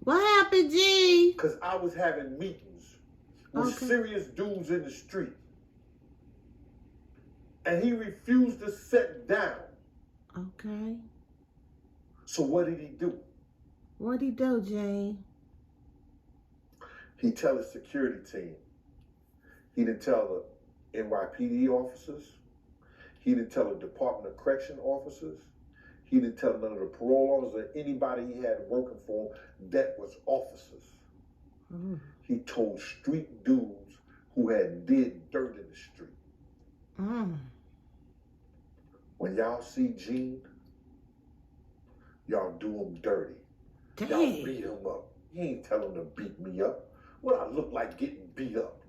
What happened, G? Because I was having meetings with serious dudes in the street. And he refused to sit down. Okay. So what did he do? What'd he do, G? He tell his security team. He didn't tell the NYPD officers. He didn't tell the Department of Correction officers. He didn't tell none of the parole officers or anybody he had working for him that was officers. Mm. He told street dudes who had did dirt in the street. Mm. When y'all see Gene, y'all do him dirty. Dang. Y'all beat him up. He ain't tell him to beat me up. What I look like getting beat up?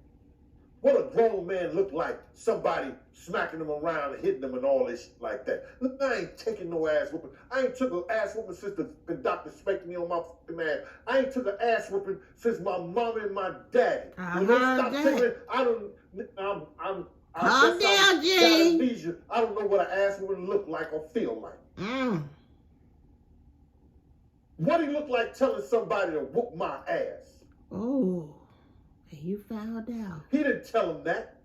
What a grown man look like? Somebody smacking him around and hitting him and all this shit like that. Look, I ain't taking no ass whooping. I ain't took an ass whooping since the doctor spanked me on my fucking ass. I ain't took an ass whooping since my mom and my daddy. I heard that. Calm down, G. I don't know what an ass whooping look like or feel like. Mm. What he look like telling somebody to whoop my ass? Oh, you found out. He didn't tell him that.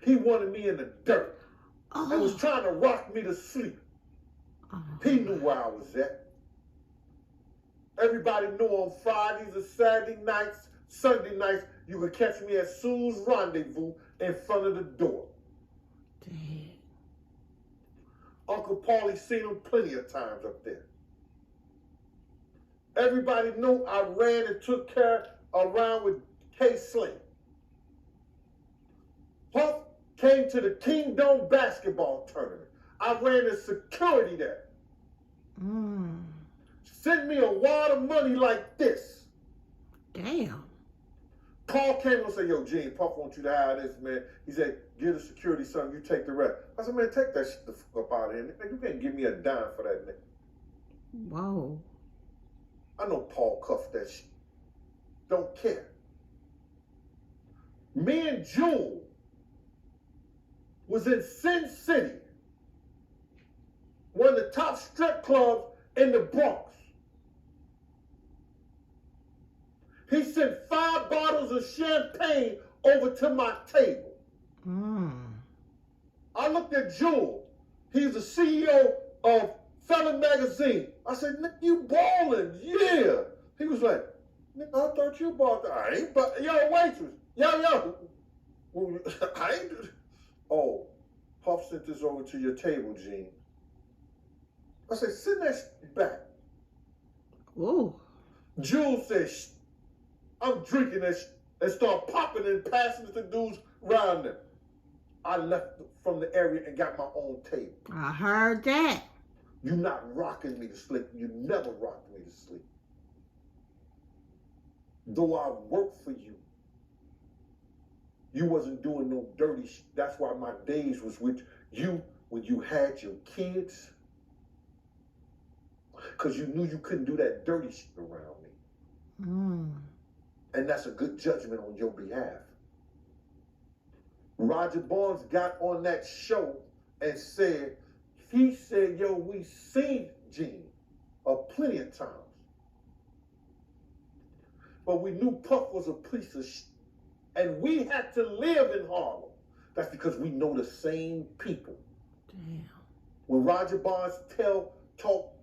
He wanted me in the dirt and was trying to rock me to sleep. Oh. He knew where I was at. Everybody knew on Fridays and Saturday nights, Sunday nights, you could catch me at Sue's Rendezvous in front of the door. Dang. Uncle Paulie seen him plenty of times up there. Everybody knew I ran and took care around with K. Slade. Puff came to the Kingdom basketball tournament. I ran the security there. Mm. Sent me a wad of money like this. Damn. Paul came and said, yo, Gene, Puff wants you to hire this, man. He said, give the security something, you take the rest. I said, man, take that shit the fuck up out of here. You can't give me a dime for that, nigga. Whoa. I know Paul cuffed that shit. Don't care. Me and Jewel was in Sin City, one of the top strip clubs in the Bronx. He sent 5 bottles of champagne over to my table. Mm. I looked at Jewel. He's the CEO of Felon Magazine. I said, nigga, you ballin', yeah. He was like, nigga, I thought you bought that. I ain't, but yo, waitress, yo. Well, I ain't. Oh, Puff sent this over to your table, Gene. I said, send that back. Ooh. Jules said, I'm drinking this and start popping and passing it to dudes around them. I left from the area and got my own table. I heard that. You're not rocking me to sleep. You never rocked me to sleep. Though I worked for you, you wasn't doing no dirty shit. That's why my days was with you when you had your kids. Because you knew you couldn't do that dirty shit around me. Mm. And that's a good judgment on your behalf. Roger Barnes got on that show and said, he said, yo, we seen Gene plenty of times. But we knew Puff was a piece of shit. And we had to live in Harlem. That's because we know the same people. Damn. When Roger Barnes talk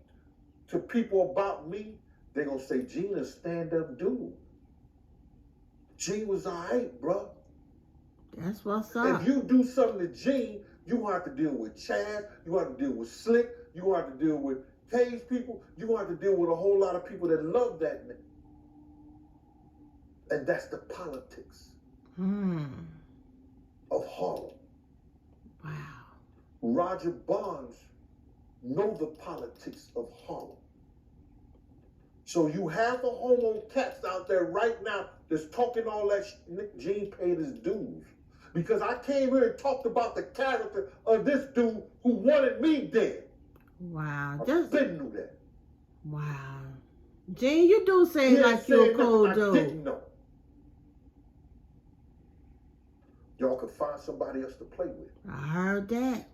to people about me, they're going to say, Gene a stand-up dude. Gene was all right, bro. That's what's up. If you do something to Gene, you gonna have to deal with Chad, you gonna have to deal with Slick, you gonna have to deal with K's people, you gonna have to deal with a whole lot of people that love that nigga. And that's the politics of Harlem. Wow. Roger Barnes know the politics of Harlem. So you have the homo cats out there right now that's talking all that shit. Gene paid his dues. Because I came here and talked about the character of this dude who wanted me dead. Wow. I didn't know that. Wow. Gene, you do seem like you're a cool dude. I didn't know. Y'all could find somebody else to play with. I heard that.